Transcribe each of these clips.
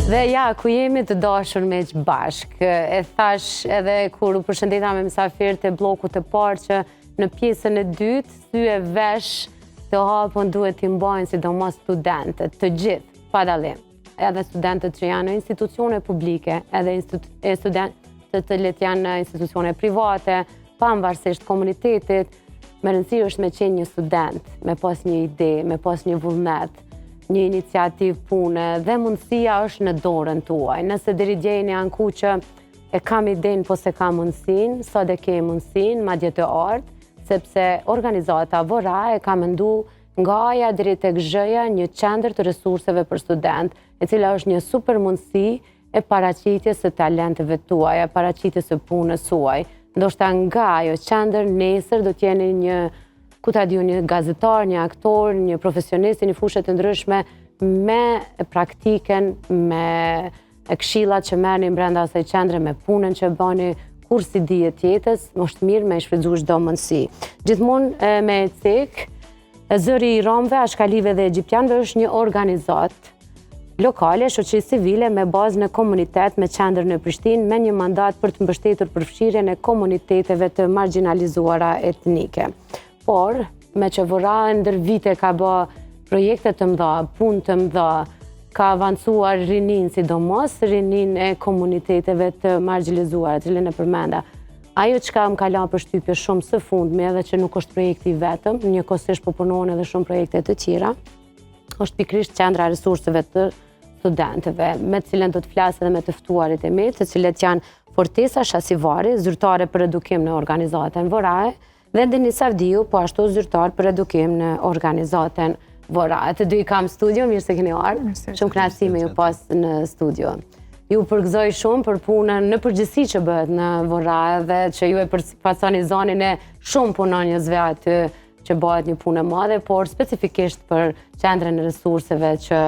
Dhe ja, ku jemi të dashur me që bashk. E thash edhe kur u përshëndeta me mysafirët e blokut të parë që në pjesën e dytë, sy e vesh të hapën duhet t'i mbajnë sidomos studentët, të gjithë, pa dallim. Edhe studentët që janë në institucione publike, edhe studentët të letë janë në institucione private, pavarësisht komunitetit, me rëndësi është me qenë një student, me pas një ide, me pas një vullnet, një iniciativë pune dhe mundësia është në dorën tuaj. Nëse deri dje jeni anku që e kam idenë po se kam mundësin, sot e ke mundësin, madje të ardhë, sepse organizata Vora e ka mendu nga aja deri tek zhëja një qendër të resurseve për student, e cila është një super mundësi e paraqitjes së talenteve tuaj, e paraqitjes së punës suaj. Ndoshta nga ajo qendër nesër do t'jeni një një gazetar, një aktor, një profesionist, një fushët të ndryshme me praktiken, me këshillat që merrni brenda asaj qendre, me punën që bëni, kur si dihet jetës, është mirë me shfrytzuar çdo mundësi. Gjithmonë me ECEK, Zëri i Romëve, Ashkalive dhe Egjiptianëve është një organizat lokale, shoqëri civile me bazë në komunitet me qendrën në Prishtinë, me një mandat për të mbështetur përfshirjen e komuniteteve të marginalizuara etnike. Por, me që Vora ndër vite ka bë projekte të mëdha, punë të mëdha, ka avancuar rinin sidomos, rinin e komuniteteve të marginalizuara, të cilën e përmenda. Ajo çka më ka lënë përshtypje shumë së fundmi, edhe që nuk është projekti i vetëm, njëkohësisht po punohen edhe shumë projekte të tjera, është pikërisht qendra e resurseve të studentëve, me të cilën do të flas edhe me të ftuarit e mi, të cilët janë Fortesa Shasivari, zyrtare për edukim në organizatën Vorae, dhe Denis Avdiu, po ashtu zyrtar për edukim në organizatën Vora. Të dy i kam studio, mirë se keni ardhur. Shumë kënaqësi me ju pas në studio. Ju përgëzoj shumë për punën në përgjithësi që bëhet në Vora dhe që ju e përfaqësoni zonin e shumë punonjësve aty që bëhet një punë e madhe, por specifikisht për qendrën e resurseve që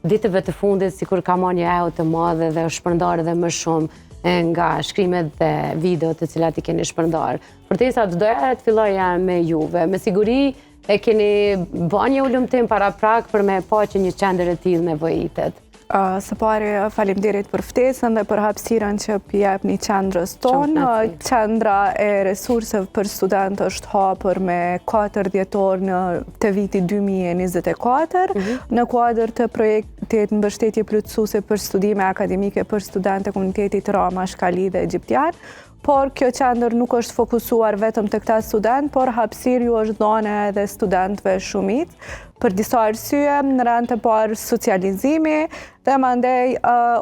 ditëve të fundit sikur ka marrë një eho të madhe dhe është shpërndar edhe më shumë nga shkrimet dhe video të cilat i keni shpërndar. Fortesa, do doja të filloja me juve. Me siguri e keni bërë një ulëmtim para prak për me pa që një qendër e tillë nevojitet. Së pari faleminderit për ftesën dhe për hapësirën që jepni qendrës tonë. Qendra e resurseve për student është hapur me 4 dhjetor të vitit 2024 në kuadër të projektit mbështetje plotësuese për studime akademike për studentë e komunitetit rom, ashkali dhe egjiptian. Por kjo qendër nuk është fokusuar vetëm të këta student, por hapësirë ju është dhënë edhe studentëve shumit. Për disa arsye, në rand të parë socializimi dhe mandej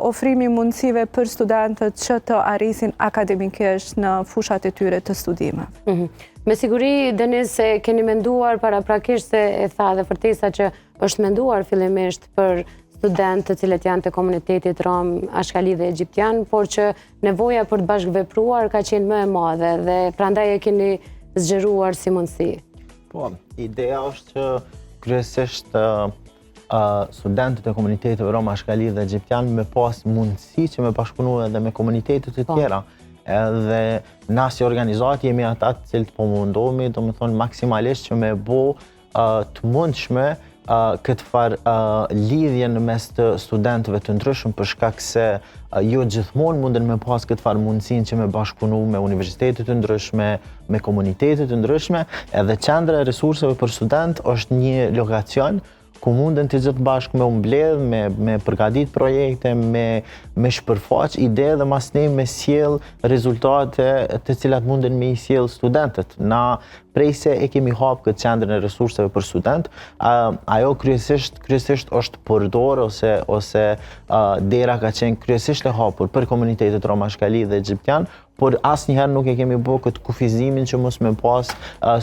ofrimi mundësive për studentët që të arrisin akademikisht në fushat e tyre të studimeve. Me siguri, Denis, keni menduar paraprakisht se e tha dhe Fortesa që është menduar fillimisht për studentë të cilët janë të komunitetit rom, ashkali dhe egjiptian, por që nevoja për të bashkëvepruar ka qenë më e madhe dhe prandaj e keni zgjeruar si mundësi. Po, ideja është që kryesisht studentët e komunitetit rom, ashkali dhe egjiptian me pas mundësi që me bashkëpunu edhe me komunitetet të tjera. Edhe na si organizat jemi ata të cilët po mundohemi, do me thonë maksimalisht që me bo të mundshme këtë farë lidhje në mes të studentëve të ndryshëm për shkak se jo gjithmonë munden me pas këtë farë mundësin që me bashkëpunu me universitetet të ndryshme, me komunitetet të ndryshme, edhe qendra e resurseve për student është një lokacion ku munden të gjithë bashkë me umbledh, me përgatit projekte, me shpërfaq ide dhe mas ne me sjell rezultate të cilat munden me i sjell studentët. Na prej se e kemi hapë këtë qendrën e resurseve për student, ajo kryesisht është përdor ose dera ka qenë kryesisht e hapur për komunitetet rom, ashkali dhe egjiptian, por asnjëherë nuk e kemi bërë këtë kufizimin që mos me pas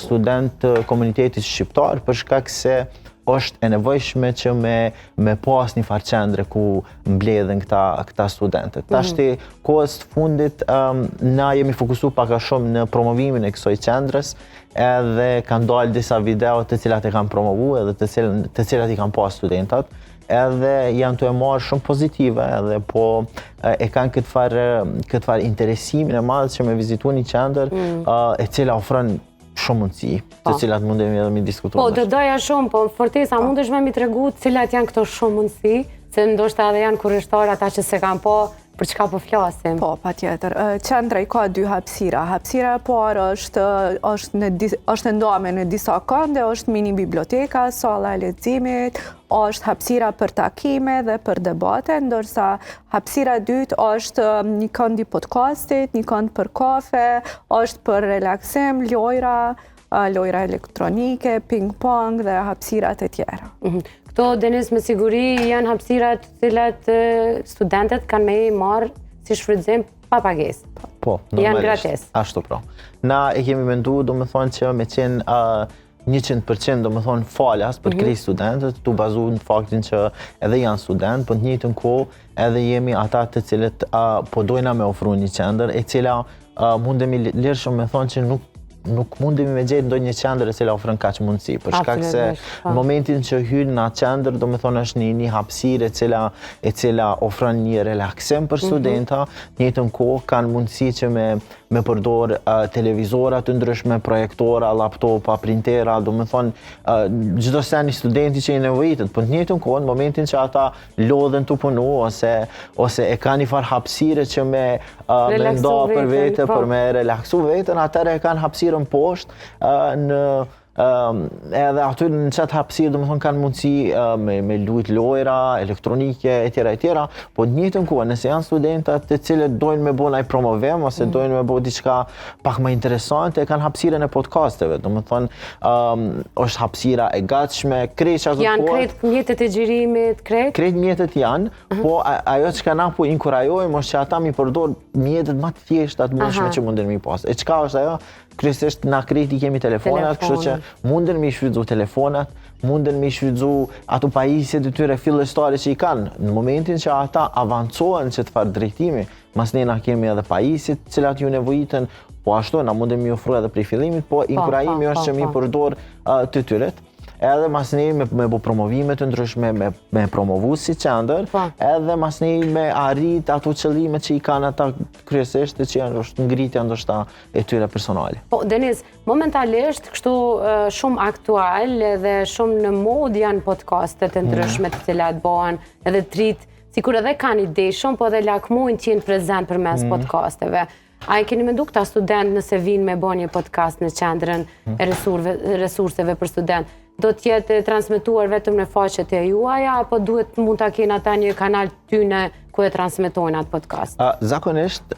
student të komunitetit shqiptar për shkak se është e nevojshme që me pas një farë qendre ku mbledhen këta studentët. Tashti, kohës të fundit, na jemi fokusu paka shumë në promovimin e kësoj qendrës, edhe kanë dalë disa video të cilat e kanë promovu edhe të cilat i kanë pas studentat, edhe janë të e marrë shumë pozitive, edhe po e kanë këtë farë interesimin e madhë që me vizitu një qendër e cila ofron shumë mundësi, të cilat mundemi edhe mi diskutuar. Po, të doja shumë, po Fortesa, mundesh me mi tregu cilat janë këto shumë mundësi, se ndoshta edhe janë kurrishtar ata që se kanë po, për çka po flasim? Po, patjetër. Qendra i ka dy hapësira. Hapësira e parë është ndome në disa kënde, është mini biblioteka, salla e leximit, është hapësira për takime dhe për debate, ndërsa hapësira e dytë është një kënd i podcastit, një kënd për kafe, është për relaksim, lojra elektronike, ping-pong dhe hapësirat e tjera. Këto, Denis, me siguri janë hapësirat të cilat studentët kanë me i marë si shfrytëzim pa pagesë. Po, janë gratis. Ashtu pra. Na e kemi mendu, do më thonë që me qenë 100% do më thonë falas për krejt studentët, tu bazu në faktin që edhe janë student, për të njëjtën kohë edhe jemi ata të cilët po dojna me ofru një qendër, e cila mundemi lirshëm me thonë që nuk mundemi me gjetë ndonjë qendër e cila ofron kaq mundësi, për shkak se në momentin që hyn në atë qendër, do të thonë është një hapësirë e cila ofron një relaksim për studenta, në të njëjtën kohë kanë mundësi që me përdor televizora të ndryshme, projektora, laptopa, printera, do të thonë çdo sen i studenti që i nevojitet, por në të njëjtën kohë në momentin që ata lodhen të punu ose e kanë një farë hapësire që me nda për vete, për me relaksu veten, atëherë e kanë hapësirën poshtë edhe aty në qatë hapësirë do më thonë kanë mundësi me lujt lojra, elektronike, etjera, po në njëjtën kohë, nëse janë studentat të cilët dojnë me bo naj promovim, ose dojnë me bo diçka pak më interesante, e kanë hapësirën e podcasteve, do më thonë është hapësira e gatshme, krejt që ashtë janë krejt mjetet e xhirimit, krejt mjetet janë, po ajo që ka na po inkurajojmë është që ata mi përdor mjetet më të thjeshta të mundshme që munden mi pas. E çka është ajo? Kryesisht na krejt i kemi telefonat, kështu që munden me i shfrytzu telefonat, munden me i shfrytzu ato pajisjet e tyre fillestare që i kanë. Në momentin që ata avancohen që të farë drejtimi, mas ne na kemi edhe pajisjet cilat ju nevojiten, po ashtu na munden me i ofru edhe prej fillimit, po inkurajimi është që mi përdor të tyret. Edhe mas ne me bo promovime të ndryshme, me promovu si qendër, edhe mas ne me arrit ato qëllimet që i kanë ata kryesisht që janë ngritja ndoshta e tyre personale. Po, Denis, momentalisht kështu shumë aktual dhe shumë në mod janë podcastet të ndryshme të cilat bëhen edhe trit, sikur edhe kanë ide shumë, po edhe lakmojnë që jenë prezent përmes podcasteve. A i keni mendu këta student nëse vinë me bo një podcast në qendrën e resurseve për student, do t'jetë transmituar vetëm në faqet e juaja, apo mund t'a kena ata një kanal tyne ku e transmetojnë atë podcast? Zakonisht,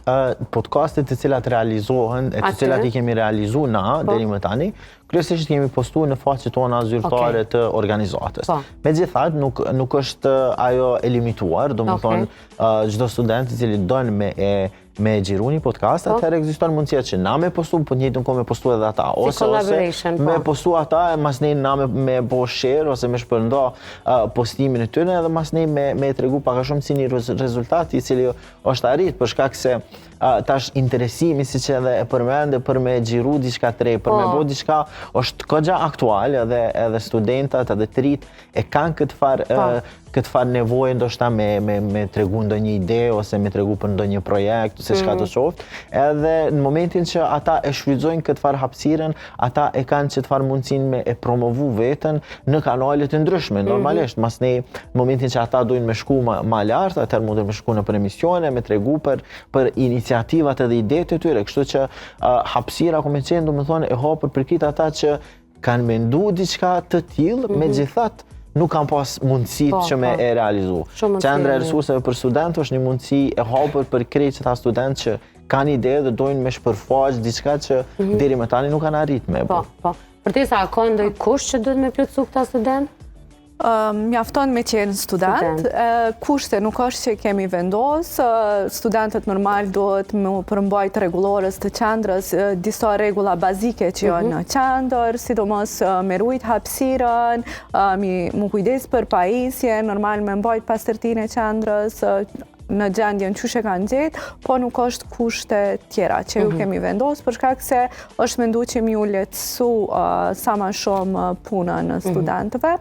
podcastet të cilat realizohen, e të cilat i kemi realizu na, deri më tani, kryesisht kemi postu në faqet tona zyrtare të organizatës. Megjithatë, nuk është ajo e limituar, do më thonë, çdo student i cili donë me xhiru një podcast, atëherë ekziston mundësia që na me postu, po njëjtën kohë me postu edhe ata, ose me postu ata e mas ne na me bo share ose me shpërnda postimin e tyre, edhe mas ne me tregu pak a shumë si një rezultat i cili është arrit, për shkak se tash interesimi, si që edhe e përmende, për me xhiru diçka të re, për me bo diçka është kogja aktual, edhe studentat edhe të rit e kanë këtë farë nevojë ndoshta me tregu ndonjë ide ose me tregu për ndonjë projekt ose çka të qoftë, edhe në momentin që ata e shfrytëzojnë këtë farë hapësirën, ata e kanë këtë farë mundësinë me e promovu veten në kanale të ndryshme. Normalisht, mas ne në momentin që ata dojnë me shku më lart, atëherë mundën me shku në emisione, me tregu për iniciativat edhe idetë e tyre, kështu që hapësira ku me qenë, do më thonë, e hapur për këtë ata që kanë mendu diçka të tillë, megjithatë nuk kanë pas mundësit që me e realizu. Qendra e resurseve për studentë është një mundësi e hapur për krejt që ta studentë që kanë ide dhe dojnë me shpërfaq diçka që deri më tani nuk kanë arrit me. Për te sa ka ndoj kusht që duhet me plotësu këta studentë? Mjafton me qenë student, kushte nuk është që kemi vendos, studentët normal duhet me përmbajt rregullores të qendrës, disa rregulla bazike që janë në qendër, sidomos me rujt hapësirën, mu kujdes për pajisje, normal me mbajt pastërtinë e qendrës, në gjendjen çush e kanë gjetë, po nuk është kushte tjera që ju kemi vendos, për shkak se është mendu që mi u lehtësu sa më shumë punën në studentëve.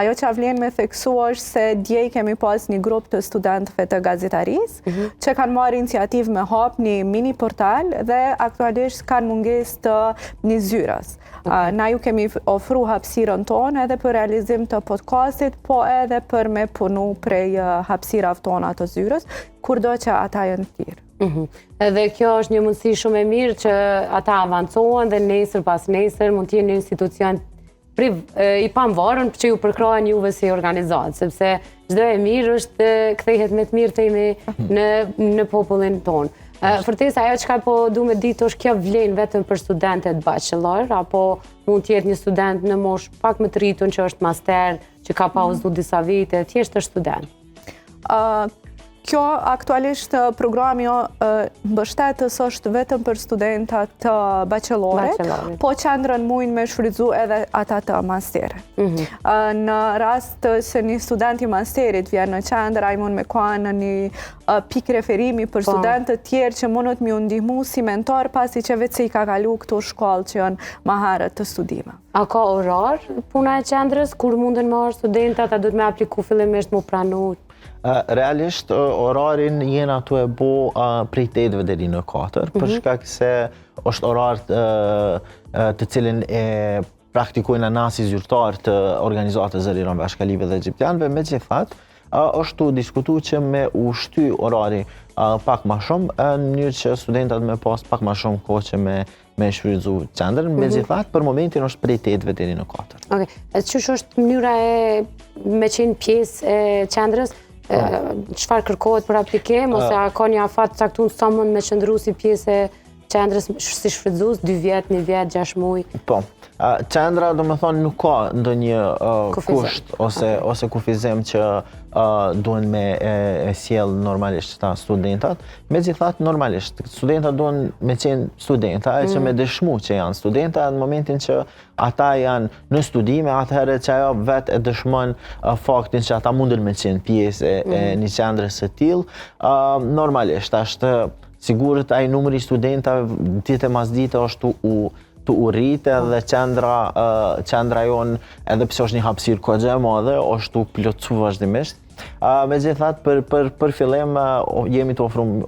ajo që vlen me theksu është se dje kemi pas një grup të studentëve të gazetarisë që kanë marrë iniciativë me hap një mini portal dhe aktualisht kanë mungesë të një zyrës. Na ju kemi ofru hapësirën tonë edhe për realizim të podcastit, po edhe për me punu prej hapësirave tona të zyrës, kurdo që ata janë të tjerë. Edhe kjo është një mundësi shumë e mirë që ata avancohen dhe nesër pas nesër mund t'jenë një institucion i pavarur që ju përkrahen juve si organizatë, sepse çdo e mirë është kthehet me të mirë themi në popullin tonë. Fërtesa, ajo çka po du me ditë është kjo vlen vetëm për studentët bachelor, apo mund t'jetë një student në moshë pak më të rritun që është master, që ka pauzu disa vite, thjesht është student? Kjo aktualisht programi mbështetës është vetëm për studentat të bachelorit, po qendrën mujnë me shfrytzu edhe ata të masterit. Në rast se një student i masterit vjen në qendër, ai mund me kanë një pikë referimi për studentët tjerë që mundët m'ju ndihmu si mentor pasi që vetë se i ka kalu këto shkollë që janë maherët të studime. A ka orar puna e qendrës, kur munden me arë studentat, a duhet me apliku fillimisht mu pranu? Realisht, orarin jena tu e bo prej 8-ve deri në 4, për shkak se është orar të cilin e praktikojnë anasi zyrtar të organizatës zëriron bashkalive dhe egjiptianëve, megjithatë, është tu diskutu që me ushty orari pak ma shumë, në mënyrë që studentat me pas pak ma shumë kohë që me shfrytzu qendrën, megjithatë për momentin është prej 8-ve deri në 4. Okej, ç'është është mënyra me qenë pjesë e qendrës? Çfarë kërkohet për aplikim, ose a ka një afat caktuar sa mund me qëndru si pjesë e qendrës si shfrytzues, 2 vjet, 1 vjet, 6 muaj? Po, qendra do me thonë nuk ka ndonjë kusht ose kufizim që duhen me sjell normalisht ta studentat, megjithatë normalisht studentat duhen me qenë studenta, e që me dëshmu që janë studenta në momentin që ata janë në studime, atëherë që ajo vetë e dëshmon faktin që ata munden me qenë pjesë e një qendrës së tillë, normalisht është sigurët ai numri studentave ditë mas dite është të urrite dhe qendra jonë, edhe pse është një hapësirë kogja e madhe, është të plotësu vazhdimisht. Megjithatë, për fillim jemi të ofruar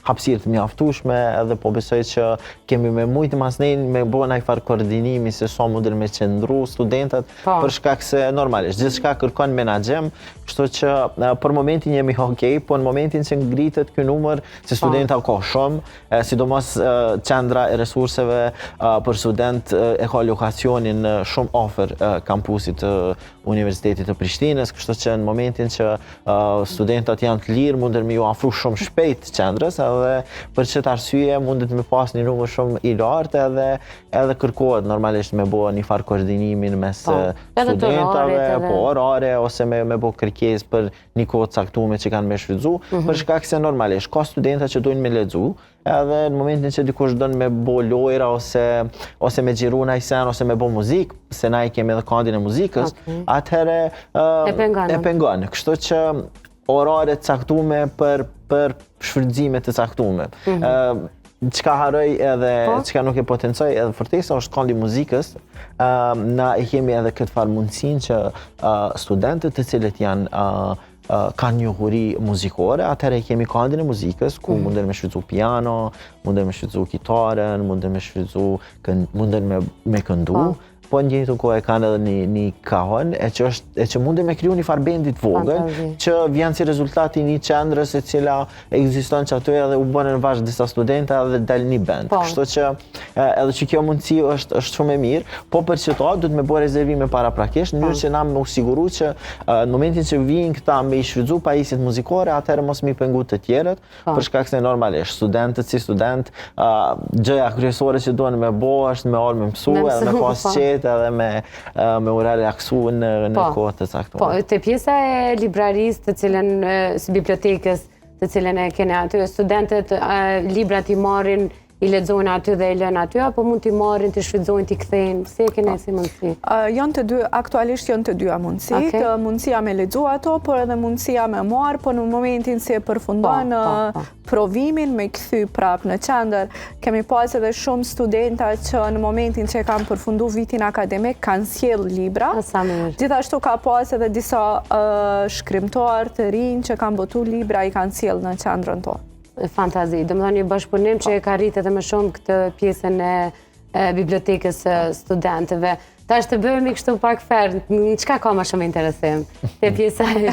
hapësirë të mjaftueshme edhe po besoj që kemi me mujtë mas nejnë me bo një farë koordinimi se sa mundin me qëndru studentat, për shkak se normalisht, gjithçka kërkon menaxhem, kështu që për momentin jemi okej, po në momentin që ngritet ky numër, se studenta ka shumë, sidomos qendra e resurseve për student e ka lokacionin shumë afër kampusit të Universitetit të Prishtinës, kështu që në momentin që studentat janë të lirë, mundën me ju afru shumë shpejt qendrës, edhe për çet arsye mundet me pas një numër shumë i lartë edhe kërkohet normalisht me bo një farë koordinimin mes studentave, po orare, ose me bo kërkesë për një kohë caktuar që kanë me shfrytzu, për shkak se normalisht ka studenta që dojnë me lexu, edhe në momentin që dikush don me bo lojra ose me xhiru në sen ose me bo muzikë, se na i kemi edhe kandin e muzikës, atëherë e pengon. Kështu që orare caktume për shfrytëzime të caktume. Çka haroj edhe çka nuk e potencoj edhe Fortesa është kandi i muzikës. Na e kemi edhe këtë farë mundësinë që studentët të cilët janë kanë njohuri muzikore, atëherë kemi kandin e muzikës ku munden me shfrytzu piano, munden me shfrytzu kitarën, munden me shfrytzu, munden me këndu, po në njëjtën kohë kanë edhe një kahon, e që munden me kriju një farë bendi të vogël, që vjen si rezultati një qendrës e cila ekziston që aty edhe u bënën vash disa studenta dhe del një band. Kështu që edhe që kjo mundësi është shumë e mirë, po për që ta duhet me bo rezervime paraprakisht, në mënyrë që na me u siguru që në momentin që vijnë këta me i shfrytzu pajisjet muzikore, atëherë mos mi pengu të tjerët, për shkak se normalisht studentët si student, gjëja kryesore që duhen me bo është me ardhur me mësu edhe me pas edhe me u relaksu në kohët të caktuara. Po, te pjesa e librarisë të cilën, si bibliotekës të cilën e kene aty, studentët librat i marrin, i lexojnë aty dhe i lënë aty, apo mund t'i marrin, t'i shfrytëzojnë, t'i kthejnë? Si e keni si mundësi? Aktualisht janë të dyja mundësi. Mundësia me lexu ato, por edhe mundësia me marr, por në momentin se përfundon provimin me kthy prap në qendër. Kemi pas edhe shumë studenta që në momentin që kanë përfundu vitin akademik kanë sjell libra. Gjithashtu ka pas edhe disa shkrimtar të rinj që kanë botu libra i kanë sjell në qendrën tonë. Fantazi, do më thonë një bashkëpunim që e ka rritë edhe më shumë këtë pjesën e bibliotekës studentëve. Ta është të bëhemi kështu pak ferë, në qka ka ma shumë interesim? Te pjesa e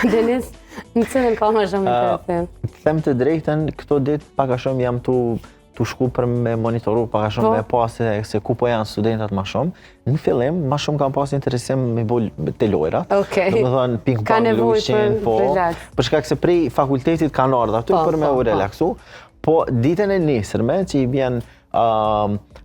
Denis, në cilën ka ma shumë interesim? Them të drejtën, këto ditë paka shumë jam tu shku për me monitoru, paka shumë me pasi se ku po janë studentat ma shumë. Në fillim, ma shumë kam pas interesim me bëllë të lojrat. Do më thonë ping-pong, lushin, për shkak se prej fakultetit kanë ardhur aty për me u relaksu. Po ditën e nesërme që i bjen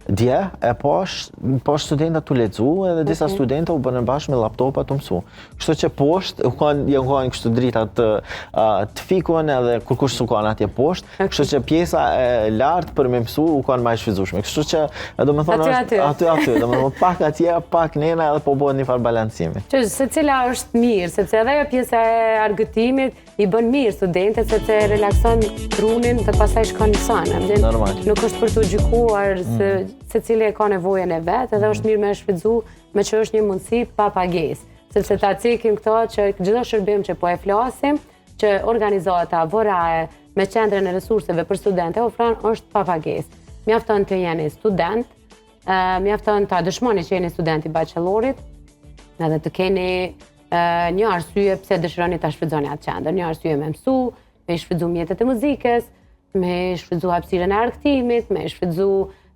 dje, e poshtë studentat të lexu edhe disa studenta u bënën bashkë me laptopa të mësu. Kështu që poshtë, janë kanë kështu drita të fikun edhe kur kush su kanë atje poshtë, kështu që pjesa e lartë për me mësu u kanë ma i shfrytzueshme. Kështu që, do më thonë, aty, do më thonë, pak atje, pak nena edhe po bëhet një farë balancimi. Që se cila është mirë, sepse edhe jo pjesa e argëtimit i bën mirë studentët, sepse relakson trunin dhe pastaj shkon në sanë. Nuk është për të gjykuar se cili e ka nevojën e vetë, edhe është mirë me shfrytzu me që është një mundësi pa pagesë. Sepse ta cekim këto që gjithë shërbim që po e flasim, që organizata voraje me qendrën e resurseve për studente ofron është pa pagesë. Mjafton të jeni student, mjafton të dëshmoni që jeni student i bachelorit, edhe të keni një arsye pse dëshironi ta shfrytëzoni atë qendër, një arsye me mësu, me shfrytëzu mjetet e muzikës, me shfrytëzu hapësirën e argëtimit, me shfrytëzu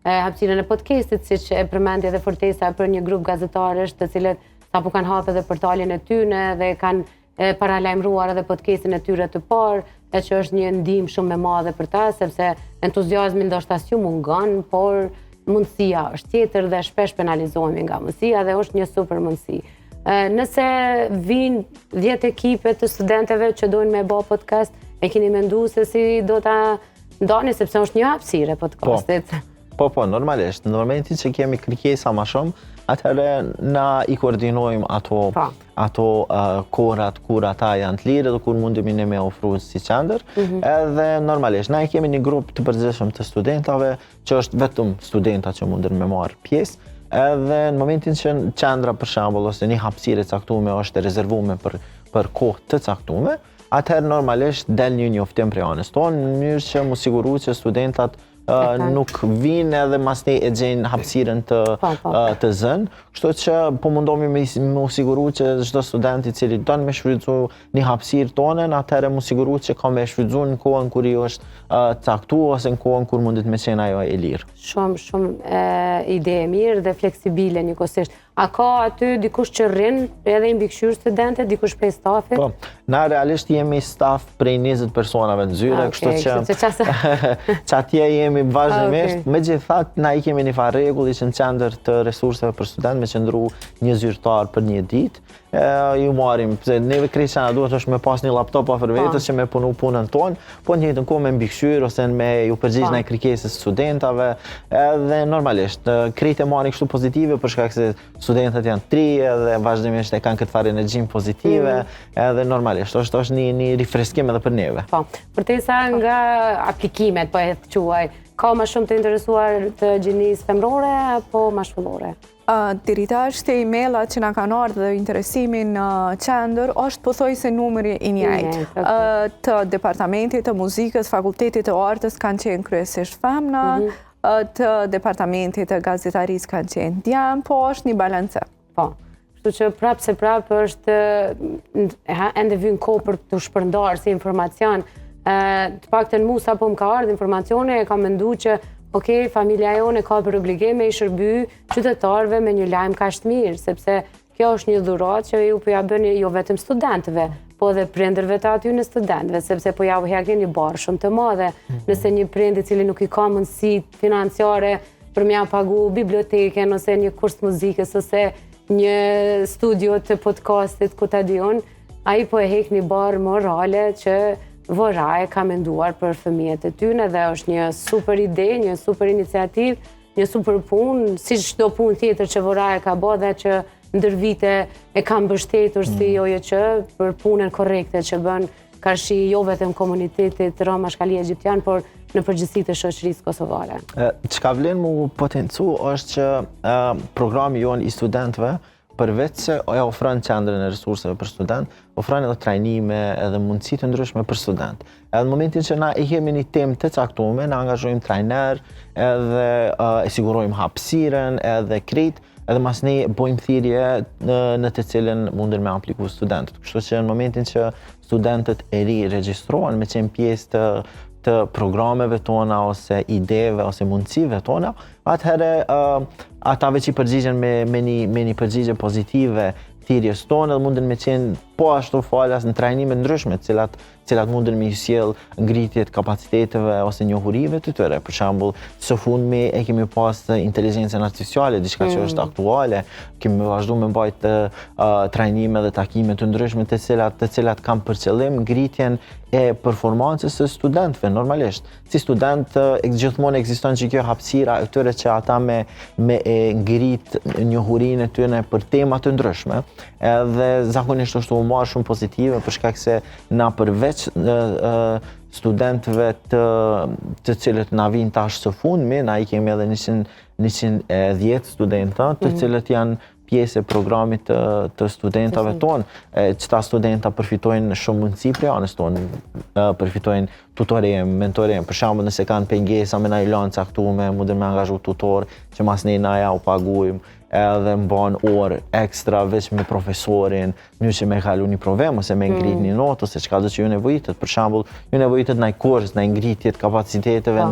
hapësirën e podcastit, siç e përmendi edhe Fortesa për një grup gazetarësh të cilët sapo kanë hapur edhe portalin e tyre dhe kanë paralajmëruar edhe podcastin e tyre të parë, e që është një ndihmë shumë e madhe për ta, sepse entuziazmi ndoshta s'ju mungon, por mundësia është tjetër dhe shpesh penalizohemi nga mundësia dhe është një super mundësi. Nëse vinë 10 ekipe të studenteve që dojnë me bë podcast, e keni menduar se si do ta ndani, sepse është një hapësirë podcastit. Po, normalisht. Në momentin që kemi kërkesa ma shumë, atëherë na i koordinojmë ato korat kur ata janë të lirë dhe kur mundemi ne me ofru si qendër. Edhe normalisht, na i kemi një grup të përgjithshëm të studentave, që është vetëm studenta që mundën me marrë pjesë. Edhe në momentin që qendra për shembull ose një hapësirë e caktuar është e rezervuar për kohë të caktuar, atëherë normalisht del një njoftim prej anës tonë në mënyrë që mu siguru që studentat nuk vinë edhe mas ne e gjejnë hapësirën të zënë. Kështu që po mundohemi me u siguru që çdo student i cili don me shfrytëzu një hapësirë tonën, atëherë mu siguru që ka me shfrytëzu në kohën kur i është caktuar ose në kohën kur mundet me qenë ajo e lirë. Shumë ide e mirë dhe fleksibile njëkohësisht. A ka aty dikush që rrin edhe i mbikëqyr studentët, dikush prej stafit? Po, na realisht jemi staf prej 20 personave në zyre, kështu që atje jemi vazhdimisht. Megjithatë, na i kemi një farë rregulli që në qendër të resurseve për student me qëndru një zyrtar për një ditë. Ju marim, pse neve krejt duhet është me pas një laptop afër vetes që me punu punën tonë, po në njëjtën kohë me mbikëqyr ose me ju përgjigj ndaj kërkesës studentave, edhe normalisht krejt e marrin kështu pozitive për shkak se studentët janë tri edhe vazhdimisht e kanë këtë farë energjim pozitive, edhe normalisht është një rifreskim edhe për neve. Po, përtesa nga aplikimet, po e quaj, ka më shumë të interesuar të gjinisë femrore apo maskullore? Deri tash te emaila që na kanë ardhur dhe interesimin në qendër është pothuajse numri i njëjtë. Të departamentit të muzikës, fakultetit të artës kanë qenë kryesisht femna, të departamentit të gazetarisë kanë qenë djem, po është një balance. Po. Kështu që prapë se prapë është ende vjen kohë për të shpërndarë si informacion. Të paktën mua sapo më ka ardhur informacione, e kam menduar që familja jone ka për obligim me i shërby qytetarëve me një lajm kaq të mirë, sepse kjo është një dhuratë që ju po ja bëni jo vetëm studentëve, po edhe prindërve të aty në studentëve, sepse po ja u heqni një barë shumë të madhe. Nëse një prind i cili nuk i ka mundësi financiare për m'ia pagu biblioteken ose një kurs muzikës ose një studio të podcastit ku ta diun, ai po e heq një barë morale që Voraj ka menduar për fëmijët e tyne dhe është një super ide, një super iniciativë, një super punë, si çdo punë tjetër që Voraj ka bërë dhe që ndër vite e ka mbështetur si OJQ për punën korrekte që bën karshi jo vetëm komunitetit rom Mashkalia Egjiptian, por në përgjithësi të shoqërisë kosovare. Çka vlen mu potencu është që programi jonë i studentëve përveç se e ofron qendrën e resurseve për student, ofron edhe trajnime edhe mundësi të ndryshme për student. Edhe në momentin që na i kemi një temë të caktuar, na angazhojmë trajner, edhe e sigurojmë hapësirën, edhe krejt, edhe mas ne bojmë thirrje në të cilën mundën me apliku studentët. Kështu që në momentin që studentët e ri regjistrohen me qenë pjesë të programeve tona ose ideve ose mundësive tona, atëherë atave që i përgjigjen me një përgjigje pozitive thirrjes tonë dhe mundën me qenë po ashtu falas në trajnime ndryshme, cilat mundën me sjell ngritjet kapaciteteve ose njohurive të tyre. Për shembull, së fundmi e kemi pas inteligjencën artificiale, diçka që është aktuale, kemi vazhduar me mbajt trajnime dhe takime të ndryshme të cilat kanë për qëllim ngritjen e performancës së studentëve normalisht. Si student gjithmonë ekziston që kjo hapësira e tyre që ata me e ngrit njohurinë e tyre për tema të ndryshme, edhe zakonisht është u marrë shumë pozitive për shkak se na përveç studentëve të cilët na vinë tash së fundmi, na i kemi edhe 110 studenta të cilët janë pjesë e programit të studentave tonë. Qëta studenta përfitojnë shumë mundësi prej anës tonë, përfitojnë tutorim, mentorim, për shembull nëse kanë pengesa me na i lanë caktuar, mundën me angazhu tutor që mas ne na ja u pagujmë, edhe mban orë ekstra veç me profesorin, një që me kalu një provim ose me ngrit një notë ose çka do që ju nevojitet. Për shembull, ju nevojitet në kurs, në ngritjet kapaciteteve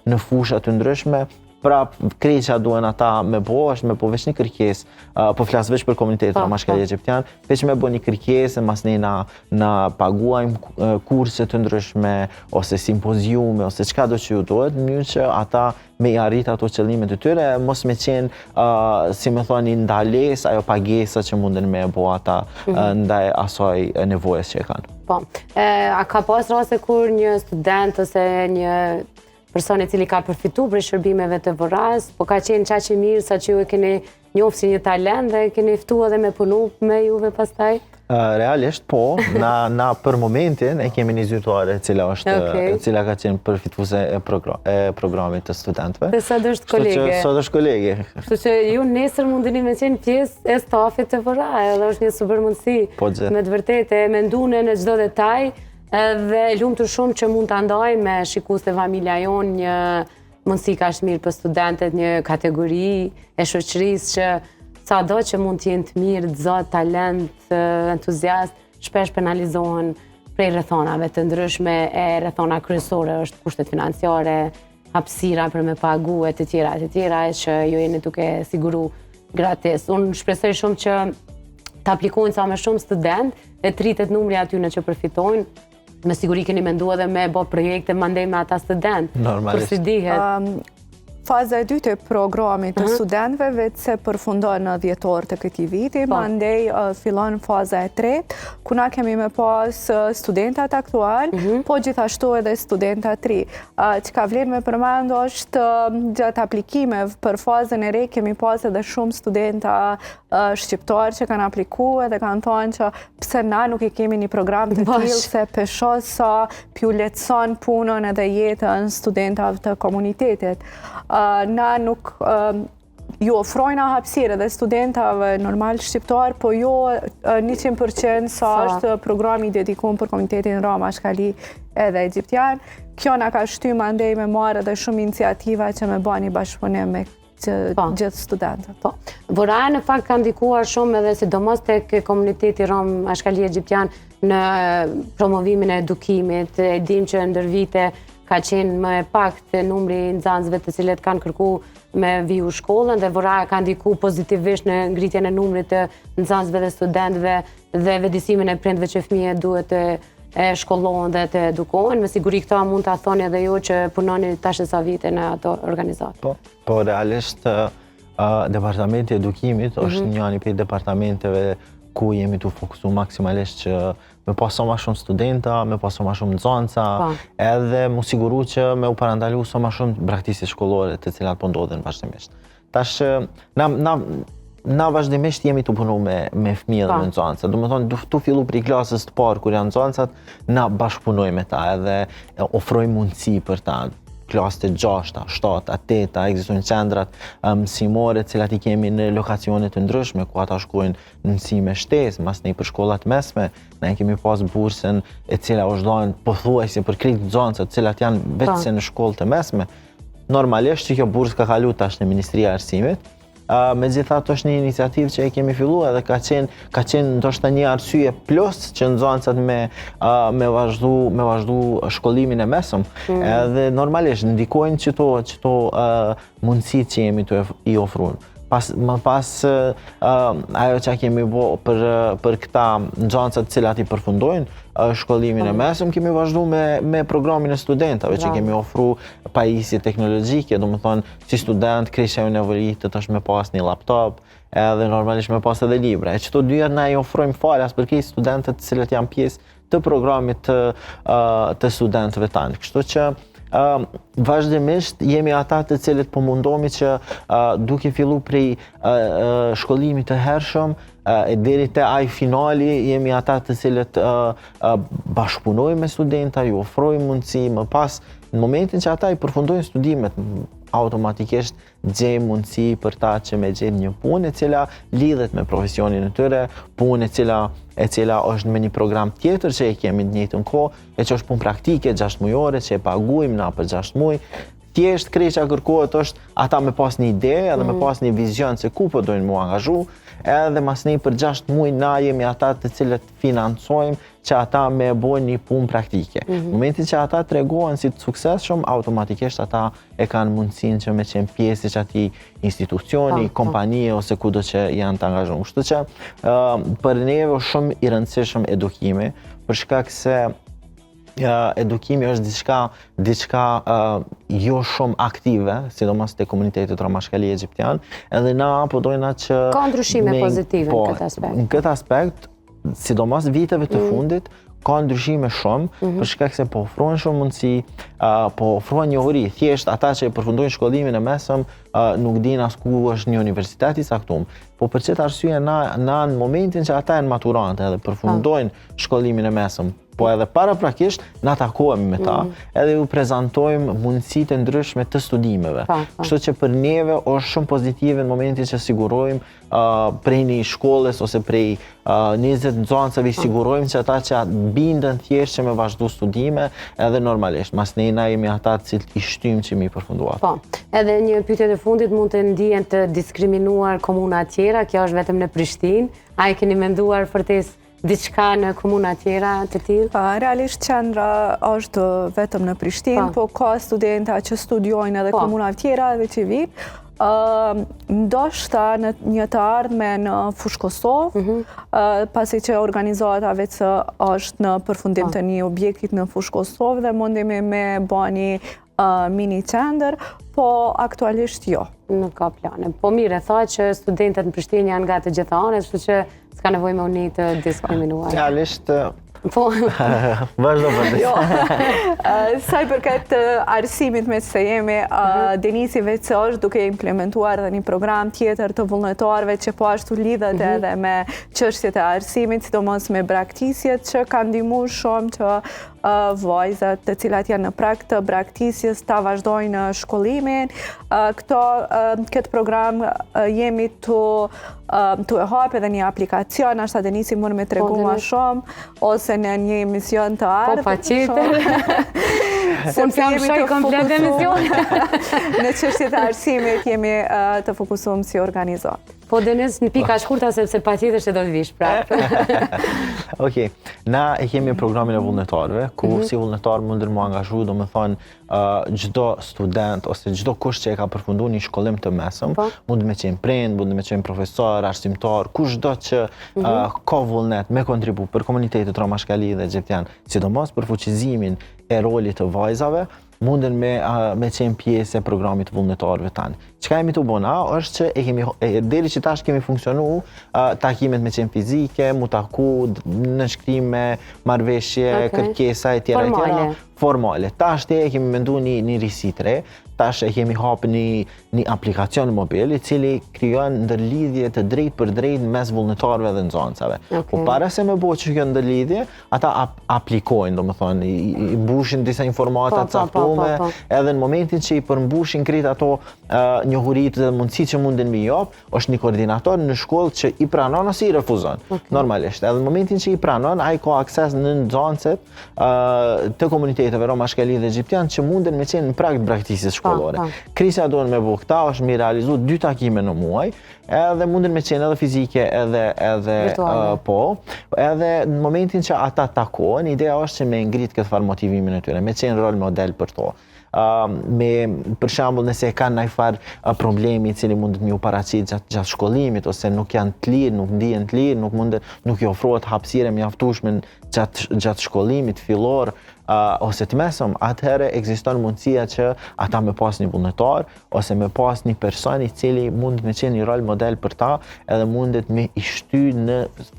në fusha të ndryshme. Prap krejt që duhen ata me bo, është me po veç një kërkesë, po flas veç për komunitetin Mashkalia Egjiptian, veç me bo një kërkesë, mas ne na paguajmë kurse të ndryshme, ose simpoziume, ose çka do që ju duhet, mënyrë që ata me i arrit ato qëllimet të tyre, mos me qenë, si me thoni, ndales, ajo pagesa që munden me bo ata ndaj asoj nevojës që e kanë. Po, a ka pas raste kur një student ose një person i cili ka përfitu për shërbimeve të Vorajs, po ka qenë qaq i mirë sa që ju e keni njohur si një talent dhe keni ftu edhe me punu me juve pastaj? Realisht po, na për momentin e kemi një zyrtare cila ka qenë përfituese e programit të studentëve. Dhe sot është kolege. Sot është kolege. Kështu që ju nesër mundeni me qenë pjesë e stafit të Vorajs, edhe është një super mundësi. Me të vërtetë e mendune në çdo detaj. Dhe lumtur shumë që mund të ndaj me shikues të familja jonë një mundësi kaq mirë për studentët, një kategori e shoqërisë që sado që mund të jenë të mirë, të zot, talent, entuziast, shpesh penalizohen prej rrethonave të ndryshme, e rrethona kryesore është kushtet financiare, hapësira për me pagu e të tjera që ju jeni duke siguru gratis. Unë shpresoj shumë që të aplikojnë sa më shumë student dhe të rritet numri atyre që përfitojnë. Me siguri keni menduar edhe me bo projekte mandej me ata student. Normalisht. Për si dihet. Faza e dytë e programit të studentëve vetë se përfundon në dhjetor të këtij viti, mandej fillon faza e tretë, ku na kemi me pas studentat aktual, po gjithashtu edhe studentat të ri. Çka vlen me përmend është gjatë aplikimeve për fazën e re kemi pas edhe shumë studenta shqiptar që kanë aplikuar dhe kanë thonë që pse na nuk i kemi një program të tillë se peshos sa pju lehtëson punën edhe jetën studentave të komunitetit. Na nuk ju ofrojna hapësirë dhe studentave normal shqiptar, po jo 100% sa është programi dedikuar për komunitetin rom Mashkali edhe Egjiptian. Kjo na ka shty mandej me marrë edhe shumë iniciativa që me bani bashkëpunim me gjithë studentët. Vorajs në fakt ka ndikuar shumë edhe sidomos tek komuniteti rom Mashkali Egjiptian në promovimin e edukimit. E dim që ndër vite ka qenë më pak të numri nxënësve të cilët kanë kërku me viju shkollën dhe Vorajs ka ndiku pozitivisht në ngritjen e numrit të nxënësve dhe studentëve dhe vetëdijsimin e prindve që fëmijët duhet të shkollohen dhe të edukohen. Me siguri këta mund ta thoni edhe ju që punoni tash sa vite në ato organizata. Po realisht Departamenti i Edukimit është një prej departamenteve ku jemi të fokusu maksimalisht që me pas sa ma shumë studenta, me pas sa ma shumë nxënësa, edhe mu siguru që me u parandalu sa ma shumë braktisje shkollore të cilat po ndodhen vazhdimisht. Tash, na vazhdimisht jemi të punu me fëmijë dhe me nxënësa. Do më thonë, tu fillu prej klasës të parë kur janë nxënësat, na bashkëpunojmë me ta edhe ofrojmë mundësi për ta. Klasë të 6, 7, 8, ekzistojnë qendrat mësimore, cilat i kemi në lokacione të ndryshme, ku ata shkojnë në mësime shtesë, mas ne për shkollat mesme, ne kemi pas bursën e cila është dhënë pothuajse për krejt nxënësat, cilat janë vetëse në shkollë të mesme. Normalisht që kjo bursë ka kalu tash në Ministria e Arsimit, megjithatë është një iniciativë që e kemi filluar edhe ka qenë ndoshta një arsye plus që nxënësat me vazhdu shkollimin e mesëm, edhe normalisht ndikojnë qëto mundësit që jemi të i ofruar. Më pas ajo që kemi bo për këta nxënësat cilat i përfundojnë shkollimin e mesëm, kemi vazhdu me programin e studentave që kemi ofru pajisje teknologjike, do më thonë si student kreqa ju nevojitët është me pas një laptop, edhe normalisht me pas edhe libra. E qëto dyja na i ofrojmë falas për kej studentët cilat janë pjesë të programit të studentëve tanë. Kështu që vazhdimisht jemi ata të cilët po mundomi që duke fillu prej shkollimit të hershëm deri te ai finali jemi ata të cilët bashkëpunojmë me studenta, ju ofrojmë mundësi, më pas në momentin që ata i përfundojnë studimet, automatikisht gjejmë mundësi për ta që me gjetë një punë e cila lidhet me profesionin e tyre, punë e cila është me një program tjetër që e kemi në njëjtën kohë, e që është punë praktike 6 mujore që e paguajmë na për 6 muj. Thjesht kreqa kërkohet është ata me pas një ide edhe me pas një vizion se ku po dojnë mu angazhu, edhe mas nej për 6 muj na jemi ata të cilët financojmë që ata me bojnë një punë praktike. Në momentin që ata tregohen si të suksesshëm, automatikisht ata e kanë mundësinë që me qenë pjesë që ati institucioni, kompanie ose kudo që janë të angazhuar. Kështu që për neve është shumë i rëndësishëm edukimi, për shkak se edukimi është diçka jo shumë aktive, sidomos te komunitetet romashkali egjiptian, edhe na po dojna që ka ndryshime pozitive në këtë aspekt. Në këtë aspekt, sidomos viteve të fundit, ka ndryshime shumë, për shkak se po ofrojnë shumë mundësi, po ofrojnë njohuri. Thjesht ata që përfundojnë shkollimin e mesëm nuk dinë as ku është një universitet i saktuar. Po për çet arsye na në momentin që ata janë maturantë edhe përfundojnë shkollimin e mesëm, po edhe paraprakisht na takohemi me ta, edhe ju prezantojmë mundësitë e ndryshme të studimeve. Kështu që për neve është shumë pozitive në momentin që sigurojmë prej një shkollës ose prej 20 nxënësave sigurojmë që ata që bindën thjesht që me vazhdu studime, edhe normalisht, mas ne na jemi ata të cilët i shtyjmë që mi përfunduar. Po, edhe një pyetje të fundit, mund të ndihen të diskriminuar komuna tjera, kjo është vetëm në Prishtinë, a e keni menduar vërtet diçka në komuna tjera të tillë? Realisht qendra është vetëm në Prishtinë, po ka studenta që studiojnë edhe komuna tjera edhe që vinë. Ndoshta në një të ardhme në Fushë Kosovë, pasi që organizata vetë është në përfundim të një objektit në Fushë Kosovë dhe mundemi me bani mini qendër, po aktualisht jo. Nuk ka plane. Po mire, tha që studentët në Prishtinë janë nga të gjitha anët, kështu që s'ka nevojë me u një të diskriminuar. Realisht, po vazhdo për sa i përket arsimit me se jemi, Denisi vetë është duke implementuar dhe një program tjetër të vullnetarëve që po ashtu lidhet edhe me çështjet e arsimit, sidomos me braktisjet që kanë ndihmuar shumë që vajzat të cilat janë në prag të braktisjes ta vazhdojnë shkollimin. Këtë program jemi të e hap edhe një aplikacion, ashta Denisi mund me tregu ma shumë, ose në një emision të ardhë. Po, patjetër. Unë jam shoj komplet emision. Në çështjet e arsimit jemi të fokusuar si organizat. Po Denis, në pika shkurta sepse patjetër se do të vish prapë. Okej, na e kemi programin e vullnetarëve, ku si vullnetar mundën mu angazhu, do me thonë çdo student ose çdo kush që e ka përfunduar një shkollim të mesëm, mund me qenë prind, mund me qenë profesor, arsimtar, kushdo që ka vullnet me kontribu për komunitetet romashkali dhe egjiptian, sidomos për fuqizimin e rolit të vajzave, munden me qenë pjesë e programit vullnetarëve tanë. Çka jemi të bëna është që deri që tash kemi funksionu takimet me qenë fizike, mu taku, nënshkrime, marrëveshje, kërkesa e tjera formale. Tash e kemi mendu një risi të re, tash e kemi hapë një aplikacion mobil i cili krijon ndërlidhje të drejt për drejt mes vullnetarëve dhe nxënësave. Po para se me bëhet që kjo ndërlidhje, ata aplikojnë, domethënë, i mbushin disa informata të caktuara, edhe në momentin që i përmbushin krejt ato njohuritë dhe mundësitë që munden me jap, është një koordinator në shkollë që i pranon ose i refuzon. Normalisht, edhe në momentin që i pranon, ai ka akses në nxënëset të komuniteteve romashkali dhe egjiptian që munden me qenë në prag të braktisjes shkollore. Krisja do me bu këta është mi realizu 2 takime në muaj, edhe munden me qenë edhe fizike edhe edhe në momentin që ata takohen, ideja është që me ngrit këtë farë motivimin e tyre, me qenë rol model për to. Për shembull, nëse kanë ndonjë farë problemi i cili mundet me u paraqit gjatë shkollimit, ose nuk janë të lirë, nuk ndihen të lirë, nuk i ofrohet hapësirë mjaftueshme gjatë shkollimit fillor ose të mesëm, atëherë ekziston mundësia që ata me pas një vullnetar ose me pas një person i cili mund me qenë një rol model për ta, edhe mundet me i shty në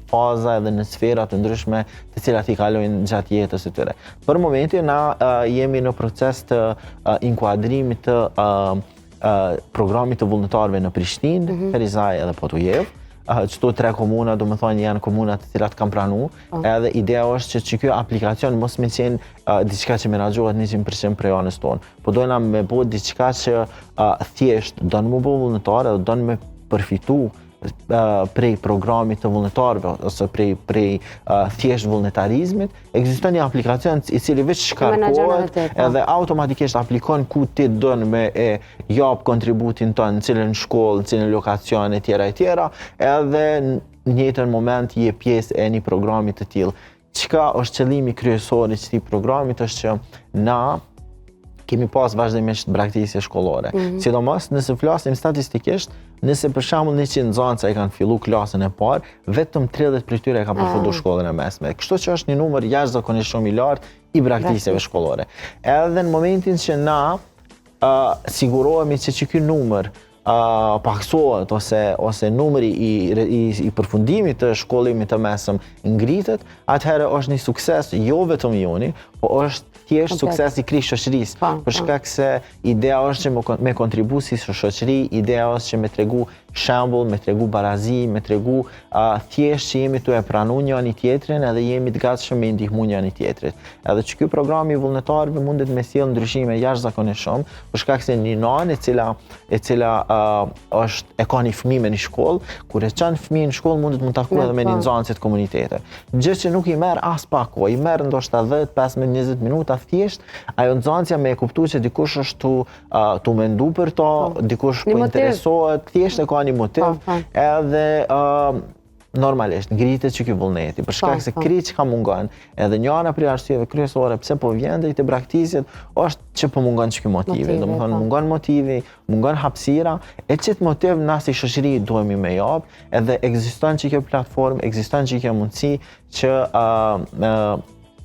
faza edhe në sfera të ndryshme të cilat i kalojnë gjatë jetës së tyre. Për momentin na jemi në proces të inkuadrimit të programit të vullnetarëve në Prishtinë, Ferizaj edhe Potujev. Qëto 3 komuna, do më thonë, janë komunat të cilat kam pranu, edhe ideja është që kjo aplikacion mos me qenë diçka që menaxhohet 100% prej anës tonë, po dojna me bo diçka që thjesht do në më bo vullnetar edhe do në me përfitu prej programit të vullnetarëve ose prej thjesht vullnetarizmit. Ekziston një aplikacion i cili veç shkarkohet edhe automatikisht aplikon ku ti don me jap kontributin tënd në cilën shkollë, në cilën lokacion e tjera, edhe në njëjtën moment je pjesë e një programi të tillë. Çka është qëllimi kryesor i këtij programit është që na kemi pas vazhdimisht braktisje shkollore. Sidomos nëse flasim statistikisht, nëse për shembull 100 nxënësa i kanë filluar klasën e parë, vetëm 30 prej tyre kanë përfunduar shkollën e mesme. Kështu që është një numër jashtëzakonisht shumë i lartë i braktisjeve shkollore. Edhe në momentin që na sigurohemi që ky numër paksohet ose numri i përfundimit të shkollimit të mesëm ngritet, atëherë është një sukses jo vetëm joni, po është thjesht sukses i krejt shoqërisë. Për shkak se ideja është që me kontribu si shoqëri, ideja është që me tregu shembull, me tregu barazi, me tregu thjesht që jemi tu e pranu njëri tjetrin edhe jemi të gatshëm me ndihmu njëri tjetrit. Edhe që ky program i vullnetarëve mundet me sjell ndryshime jashtëzakonisht shumë, për shkak se një nanë e cila e ka një fëmijë me një shkollë, kur e çon fëmijën në shkollë mundet mund taku edhe me një nxënës të komunitetit. Gjë që nuk i merr as pak kohë, i merr ndoshta 10, 15, 20 minuta thjesht, ajo nxënësja me e kuptuar se dikush është tu mendu për to, dikush po interesohet, thjesht e ka një motiv, edhe normalisht ngritet që ky vullneti, për shkak se krejt që ka mungon, edhe njëra prej arsyeve kryesore pse po vjen drejt braktisjet është që po mungon ky motivi, domethënë mungon motivi, mungon hapësira, e çet motiv na si shoqëri duhemi me jap, edhe ekziston që kjo platformë, ekziston që kjo mundësi që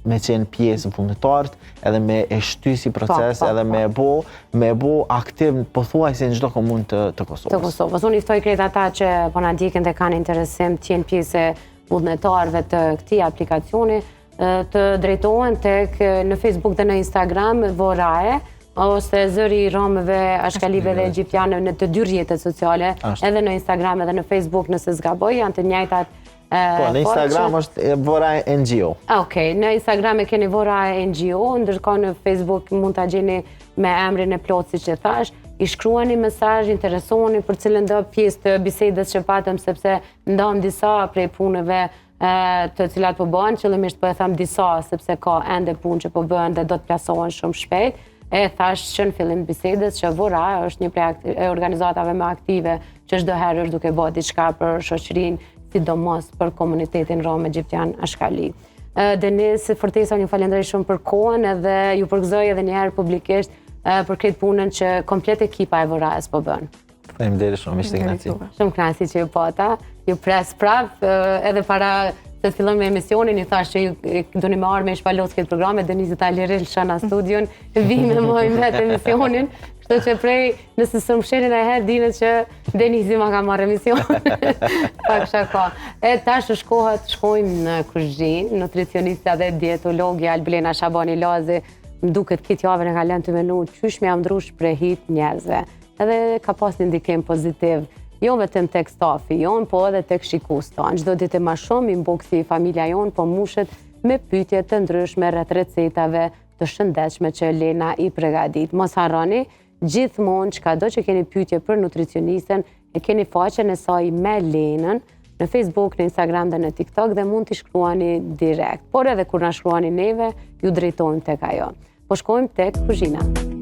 me qenë pjesë vullnetarët, edhe me e shty si proces, edhe me bo aktiv pothuajse në çdo komunë të Kosovës. Të Kosovës. Unë i ftoj krejt ata që po na ndjekin dhe kanë interesim të jenë pjesë e vullnetarëve të këtij aplikacioni, të drejtohen tek në Facebook dhe në Instagram Vorae, ose Zëri i Romëve, Ashkalive dhe Egjiptianëve në të dy rrjetet sociale, edhe në Instagram edhe në Facebook nëse zgaboj, janë të njëjtat. Po, në Instagram është Vorae NGO. Okej, në Instagram e keni Vorae NGO, ndërkohë në Facebook mund ta gjeni me emrin e plot siç e thash, i shkruani mesazh, interesoni për cilën do pjesë të bisedës që patëm, sepse ndam disa prej punëve të cilat po bëhen, qëllimisht po e them disa sepse ka ende punë që po bëhen dhe do të plasohen shumë shpejt. E thash që në fillim bisedës që Vorae është një prej organizatave më aktive që çdo herë është duke bërë diçka për shoqërinë, sidomos për komunitetin rom egjiptian Ashkali. Denis, Fortesa, ju falenderoj shumë për kohën edhe ju përgëzoj edhe një herë publikisht për këtë punën që komplet ekipa e Voraes po bën. Faleminderit shumë, ishte kënaqësi. Shumë kënaqësi që ju pata. Ju pres prap edhe para të fillon me emisionin, i thash që do një me arë me shpalos këtë programe, Denizit Aliril shana studion, vi me mojnë vetë emisionin, kështu që prej nëse së më shenin e herë, dinet që Denizi ma ka marrë emision. Pak shaka. E tash shkojmë në kuzhinë, nutricionistja dhe dietologja Alblena Shabani Lazi, më duket këtë javën e ka lënë të menu, qysh me jam ndru shprehit njerëzve. Edhe ka pas një ndikim pozitiv, jo vetëm tek stafi jon, po edhe tek shikues tanë. Çdo ditë më shumë inboxi i familja jon po mushet me pyetje të ndryshme rreth recetave të shëndetshme që Lena i përgatit. Mos harroni, gjithmonë çkado që keni pyetje për nutricionistën, e keni faqen e saj me Lenën në Facebook, në Instagram dhe në TikTok dhe mund t'i shkruani direkt. Por edhe kur na shkruani neve, ju drejtojmë tek ajo. Po shkojmë tek kuzhina.